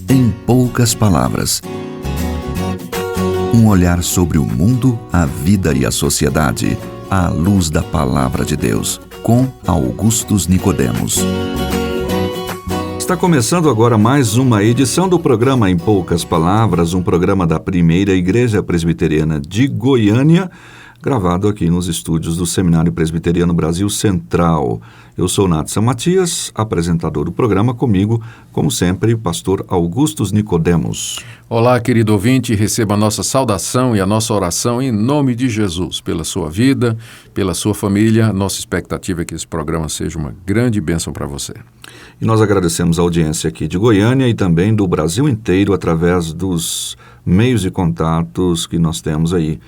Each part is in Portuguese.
Em poucas palavras. Um olhar sobre o mundo, a vida e a sociedade, à luz da Palavra de Deus, com Augustus Nicodemos. Está começando agora mais uma edição do programa Em Poucas Palavras, um programa da Primeira Igreja Presbiteriana de Goiânia, gravado aqui nos estúdios do Seminário Presbiteriano Brasil Central. Eu sou Natsan Matias, apresentador do programa, comigo, como sempre, o pastor Augustus Nicodemos. Olá, querido ouvinte, receba a nossa saudação e a nossa oração em nome de Jesus, pela sua vida, pela sua família. Nossa expectativa é que esse programa seja uma grande bênção para você. E nós agradecemos a audiência aqui de Goiânia e também do Brasil inteiro através dos meios de contatos que nós temos aí,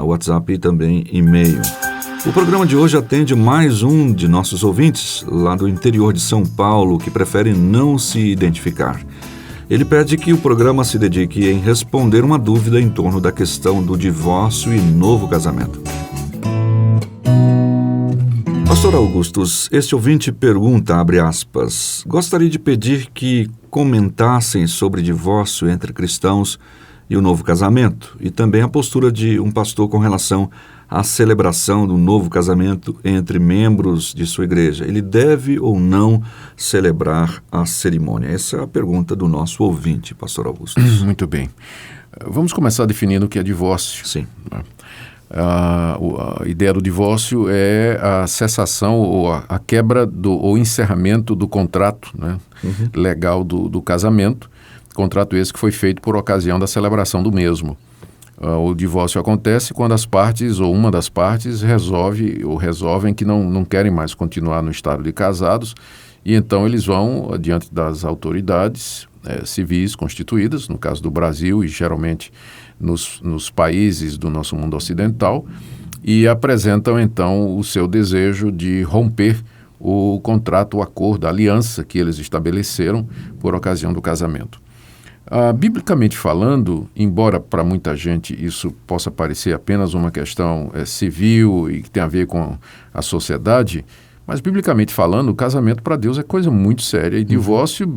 WhatsApp e também e-mail. O programa de hoje atende mais um de nossos ouvintes, lá do interior de São Paulo, que prefere não se identificar. Ele pede que o programa se dedique em responder uma dúvida em torno da questão do divórcio e novo casamento. Pastor Augustus, este ouvinte pergunta, abre aspas, gostaria de pedir que comentassem sobre divórcio entre cristãos e o novo casamento, e também a postura de um pastor com relação à celebração do novo casamento entre membros de sua igreja. Ele deve ou não celebrar a cerimônia? Essa é a pergunta do nosso ouvinte, pastor Augusto. Muito bem. Vamos começar definindo o que é divórcio. Sim. A ideia do divórcio é a cessação ou a quebra ou encerramento do contrato, né, legal do casamento. Contrato esse que foi feito por ocasião da celebração do mesmo. O divórcio acontece quando as partes ou uma das partes resolvem que não querem mais continuar no estado de casados e então eles vão diante das autoridades civis constituídas, no caso do Brasil e geralmente nos países do nosso mundo ocidental, e apresentam então o seu desejo de romper o contrato, o acordo, a aliança que eles estabeleceram por ocasião do casamento. Biblicamente falando, embora para muita gente isso possa parecer apenas uma questão civil e que tem a ver com a sociedade, mas biblicamente falando, o casamento para Deus é coisa muito séria e divórcio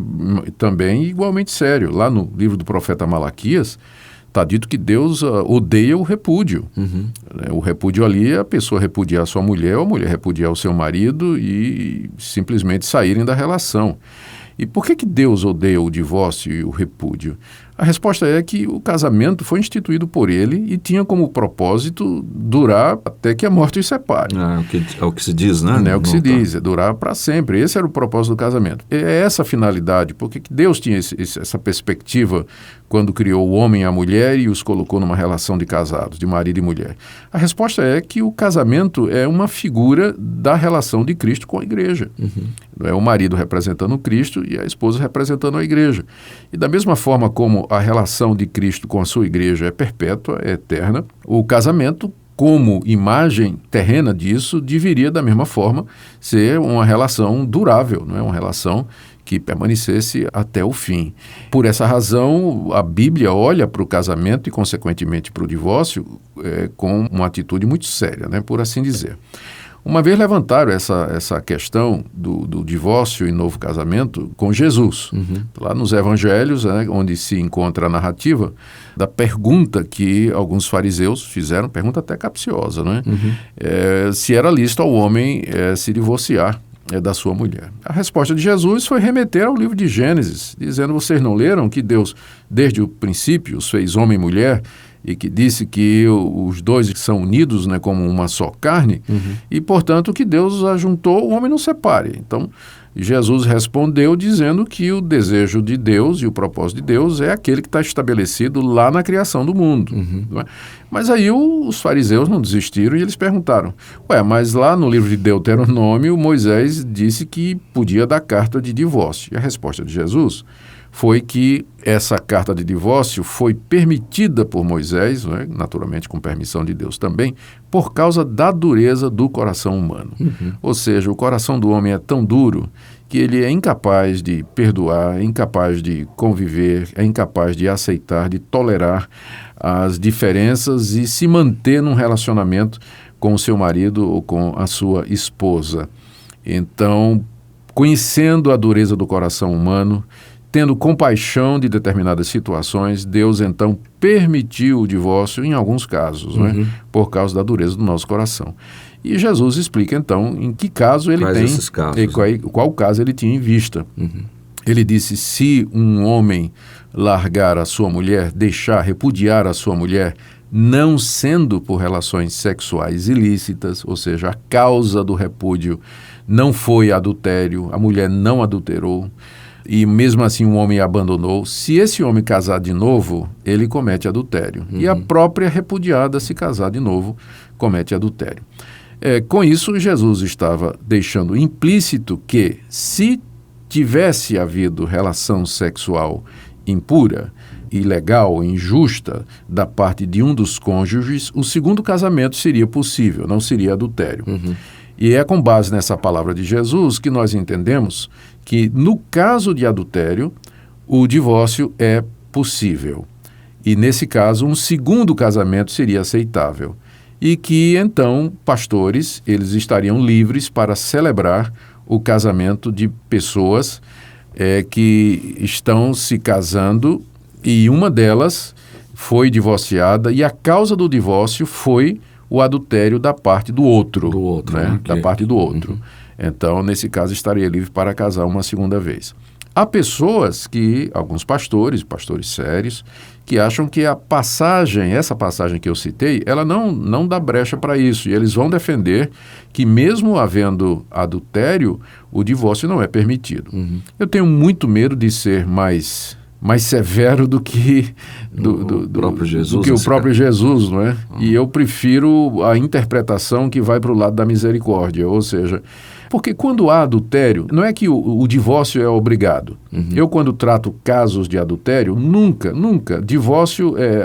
também igualmente sério. Lá no livro do profeta Malaquias, está dito que Deus odeia o repúdio. O repúdio ali é a pessoa repudiar a sua mulher, ou a mulher repudiar o seu marido e simplesmente saírem da relação. E por que Deus odeia o divórcio e o repúdio? A resposta é que o casamento foi instituído por ele e tinha como propósito durar até que a morte os separe. É o que se diz, né? É o que se diz, é durar para sempre. Esse era o propósito do casamento. É essa a finalidade. Por que Deus tinha essa perspectiva quando criou o homem e a mulher e os colocou numa relação de casados, de marido e mulher? A resposta é que o casamento é uma figura da relação de Cristo com a igreja. É o marido representando Cristo e a esposa representando a igreja. E da mesma forma como a relação de Cristo com a sua igreja é perpétua, é eterna, o casamento, como imagem terrena disso, deveria da mesma forma ser uma relação durável, não é? Uma relação que permanecesse até o fim. Por essa razão, a Bíblia olha para o casamento e, consequentemente, para o divórcio com uma atitude muito séria, né? Por assim dizer. Uma vez levantaram essa questão do divórcio e novo casamento com Jesus. Lá nos evangelhos, né, onde se encontra a narrativa da pergunta que alguns fariseus fizeram, pergunta até capciosa, né? Se era lícito ao homem se divorciar da sua mulher. A resposta de Jesus foi remeter ao livro de Gênesis, dizendo, vocês não leram que Deus, desde o princípio, os fez homem e mulher, e que disse que os dois são unidos, né, como uma só carne, e, portanto, que Deus os ajuntou, o homem não separe. Então, Jesus respondeu dizendo que o desejo de Deus e o propósito de Deus é aquele que está estabelecido lá na criação do mundo. Não é? Mas aí os fariseus não desistiram e eles perguntaram, mas lá no livro de Deuteronômio, Moisés disse que podia dar carta de divórcio. E a resposta de Jesus foi que essa carta de divórcio foi permitida por Moisés, né, naturalmente com permissão de Deus também, por causa da dureza do coração humano. Ou seja, o coração do homem é tão duro que ele é incapaz de perdoar, é incapaz de conviver, é incapaz de aceitar, de tolerar as diferenças e se manter num relacionamento com o seu marido ou com a sua esposa. Então, conhecendo a dureza do coração humano, tendo compaixão de determinadas situações, Deus então permitiu o divórcio em alguns casos, né? Por causa da dureza do nosso coração. E Jesus explica então em que caso ele Quais tem, esses casos, qual caso ele tinha em vista. Ele disse, se um homem largar a sua mulher, repudiar a sua mulher, não sendo por relações sexuais ilícitas, ou seja, a causa do repúdio não foi adultério, a mulher não adulterou, e mesmo assim um homem abandonou, se esse homem casar de novo, ele comete adultério. E a própria repudiada, se casar de novo, comete adultério. Com isso, Jesus estava deixando implícito que, se tivesse havido relação sexual impura, ilegal, injusta, da parte de um dos cônjuges, o segundo casamento seria possível, não seria adultério. E é com base nessa palavra de Jesus que nós entendemos que, no caso de adultério, o divórcio é possível. E, nesse caso, um segundo casamento seria aceitável. E que, então, pastores, eles estariam livres para celebrar o casamento de pessoas que estão se casando e uma delas foi divorciada e a causa do divórcio foi o adultério da parte do outro. Né? Da parte do outro. Então, nesse caso, estaria livre para casar uma segunda vez. Há pessoas alguns pastores sérios, que acham que essa passagem que eu citei, ela não dá brecha para isso. E eles vão defender que, mesmo havendo adultério, o divórcio não é permitido. Eu tenho muito medo de ser mais severo do que o próprio Jesus, não é? E eu prefiro a interpretação que vai para o lado da misericórdia, ou seja, porque quando há adultério, não é que o divórcio é obrigado. Eu, quando trato casos de adultério, nunca, divórcio é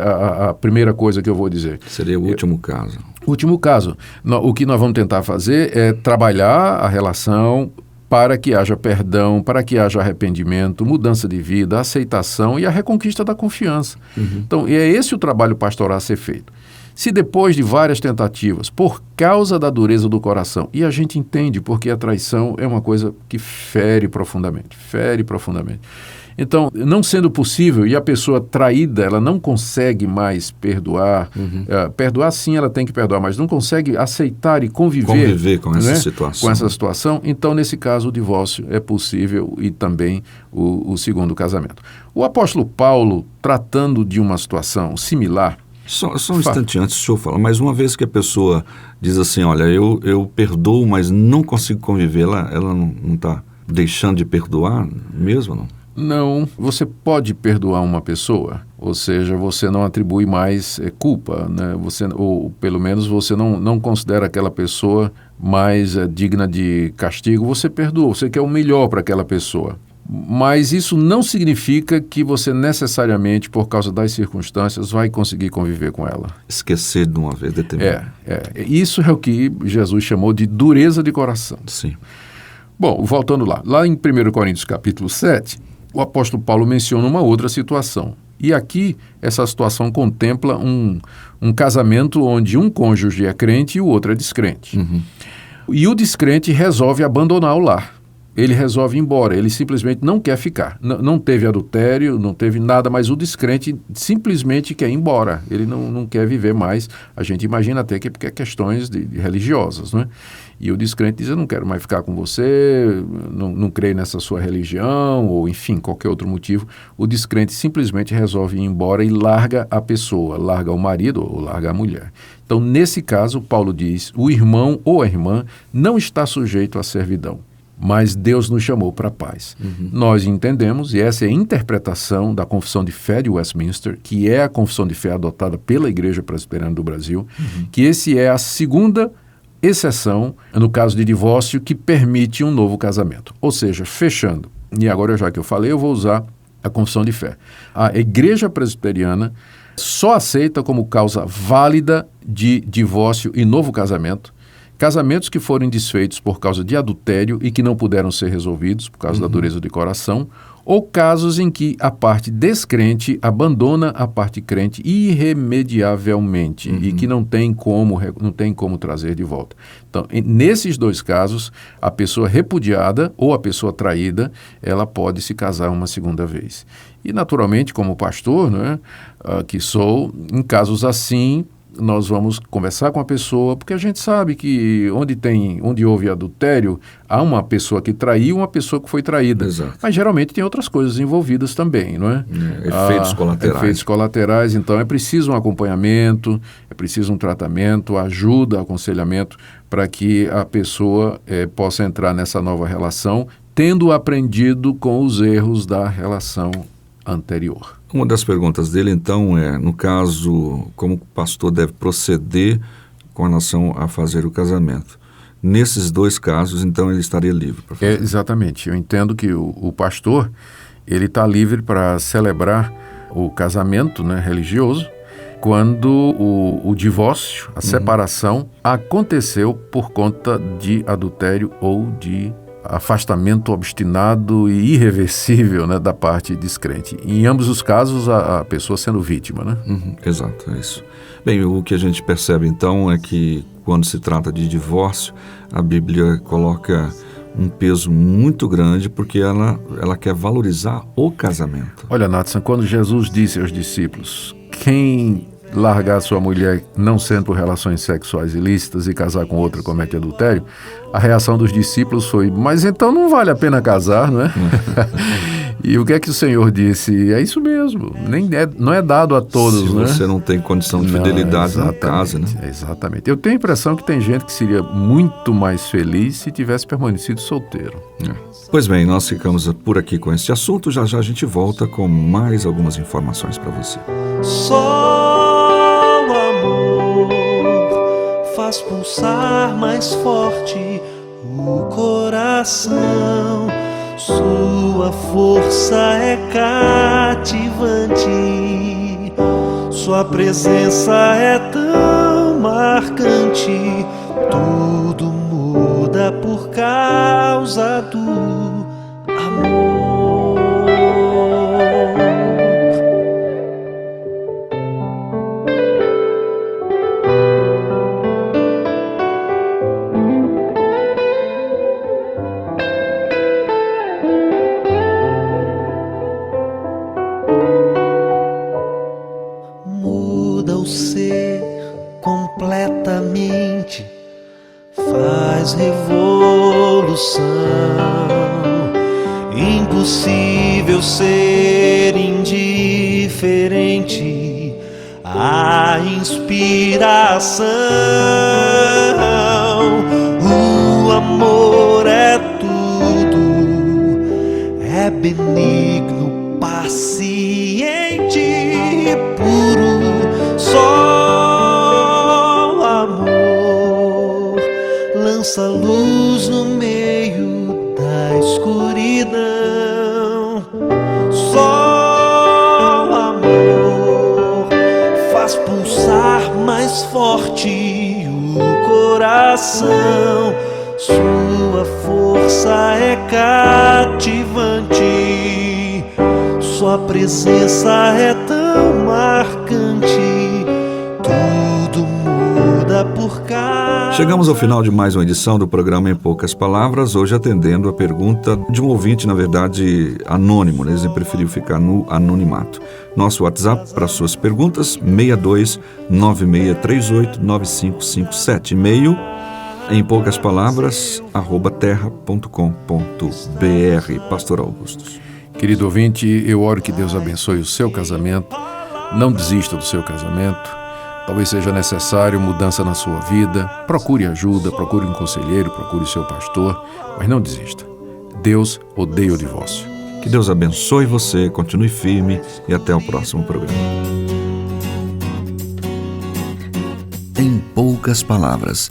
a primeira coisa que eu vou dizer. Seria o último caso. Último caso. O que nós vamos tentar fazer é trabalhar a relação para que haja perdão, para que haja arrependimento, mudança de vida, aceitação e a reconquista da confiança. Então, é esse o trabalho pastoral a ser feito. Se depois de várias tentativas, por causa da dureza do coração, e a gente entende porque a traição é uma coisa que fere profundamente. Então, não sendo possível, e a pessoa traída, ela não consegue mais perdoar, perdoar sim, ela tem que perdoar, mas não consegue aceitar e conviver com essa situação. Com essa situação, então, nesse caso, o divórcio é possível e também o segundo casamento. O apóstolo Paulo, tratando de uma situação similar, Só um instante antes, deixa eu falar. Mas uma vez que a pessoa diz assim, olha, eu perdoo, mas não consigo conviver, ela não está deixando de perdoar mesmo, não? Não, você pode perdoar uma pessoa, ou seja, você não atribui mais culpa, né? Ou pelo menos você não considera aquela pessoa mais digna de castigo, você perdoa, você quer o melhor para aquela pessoa. Mas isso não significa que você necessariamente, por causa das circunstâncias, vai conseguir conviver com ela. Esquecer de uma vez determinada. Isso é o que Jesus chamou de dureza de coração. Sim. Bom, voltando lá em 1 Coríntios capítulo 7, o apóstolo Paulo menciona uma outra situação. E aqui, essa situação contempla um casamento onde um cônjuge é crente e o outro é descrente. E o descrente resolve abandonar o lar. Ele resolve ir embora, ele simplesmente não quer ficar. Não teve adultério, não teve nada, mas o descrente simplesmente quer ir embora. Ele não quer viver mais. A gente imagina até que porque é questões religiosas, não é? E o descrente diz, eu não quero mais ficar com você, não creio nessa sua religião, ou enfim, qualquer outro motivo. O descrente simplesmente resolve ir embora e larga a pessoa, larga o marido ou larga a mulher. Então, nesse caso, Paulo diz, o irmão ou a irmã não está sujeito à servidão. Mas Deus nos chamou para a paz. Nós entendemos, e essa é a interpretação da Confissão de Fé de Westminster, que é a Confissão de Fé adotada pela Igreja Presbiteriana do Brasil, que esse é a segunda exceção, no caso de divórcio, que permite um novo casamento. Ou seja, fechando, e agora já que eu falei, eu vou usar a Confissão de Fé. A Igreja Presbiteriana só aceita como causa válida de divórcio e novo casamento casamentos que forem desfeitos por causa de adultério e que não puderam ser resolvidos por causa da dureza de coração, ou casos em que a parte descrente abandona a parte crente irremediavelmente e que não tem como trazer de volta. Então, nesses dois casos, a pessoa repudiada ou a pessoa traída, ela pode se casar uma segunda vez. E, naturalmente, como pastor, né, que sou, em casos assim, nós vamos conversar com a pessoa, porque a gente sabe que onde houve adultério, há uma pessoa que traiu, uma pessoa que foi traída. Exato. Mas geralmente tem outras coisas envolvidas também, não é? Efeitos colaterais. Efeitos colaterais, então é preciso um acompanhamento, é preciso um tratamento, ajuda, aconselhamento, para que a pessoa possa entrar nessa nova relação, tendo aprendido com os erros da relação anterior. Uma das perguntas dele, então, no caso, como o pastor deve proceder com relação a fazer o casamento. Nesses dois casos, então, ele estaria livre para fazer. Exatamente. Eu entendo que o pastor, ele está livre para celebrar o casamento, né, religioso, quando o divórcio, a separação, aconteceu por conta de adultério ou de afastamento obstinado e irreversível, né, da parte descrente. Em ambos os casos, a pessoa sendo vítima, né? Exato, é isso. Bem, o que a gente percebe, então, é que quando se trata de divórcio, a Bíblia coloca um peso muito grande porque ela quer valorizar o casamento. Olha, Nathan, quando Jesus disse aos discípulos, quem largar sua mulher não sendo por relações sexuais ilícitas e casar com outra comete adultério, a reação dos discípulos foi, mas então não vale a pena casar, não é? E o que é que o Senhor disse? É isso mesmo, não é dado a todos, né? Se você não tem condição de fidelidade, não casa, né? Exatamente. Eu tenho a impressão que tem gente que seria muito mais feliz se tivesse permanecido solteiro. Pois bem, nós ficamos por aqui com esse assunto. Já já a gente volta com mais algumas informações para você. Só o amor faz pulsar mais forte o coração. Sua força é cativante, sua presença é tão marcante. Tudo muda por causa do amor. Muda o ser completamente, faz revolução. Impossível ser indiferente à inspiração. O amor é tudo, é benigno, paciente e puro. Só o amor lança luz no meio da escuridão. Só o amor faz pulsar mais forte o coração. Sua força é cativante, sua presença é tão marcante. Tudo muda por causa. Chegamos ao final de mais uma edição do programa Em Poucas Palavras, hoje atendendo a pergunta de um ouvinte, na verdade, anônimo, né? Ele preferiu ficar no anonimato. Nosso WhatsApp para suas perguntas, 62 9638 9557. E-mail, em poucas palavras, @terra.com.br. Pastor Augustus. Querido ouvinte, eu oro que Deus abençoe o seu casamento. Não desista do seu casamento. Talvez seja necessário mudança na sua vida. Procure ajuda, procure um conselheiro, procure o seu pastor, mas não desista. Deus odeia o divórcio. Que Deus abençoe você, continue firme e até o próximo programa. Em poucas palavras,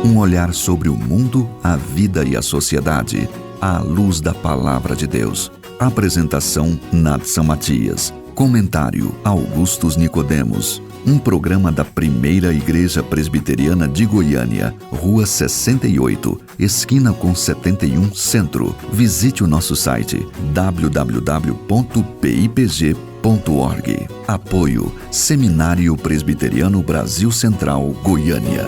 um olhar sobre o mundo, a vida e a sociedade, à luz da Palavra de Deus. Apresentação, Nathan Matias. Comentário, Augustus Nicodemos. Um programa da Primeira Igreja Presbiteriana de Goiânia, Rua 68, esquina com 71 Centro. Visite o nosso site www.pipg.org. Apoio Seminário Presbiteriano Brasil Central, Goiânia.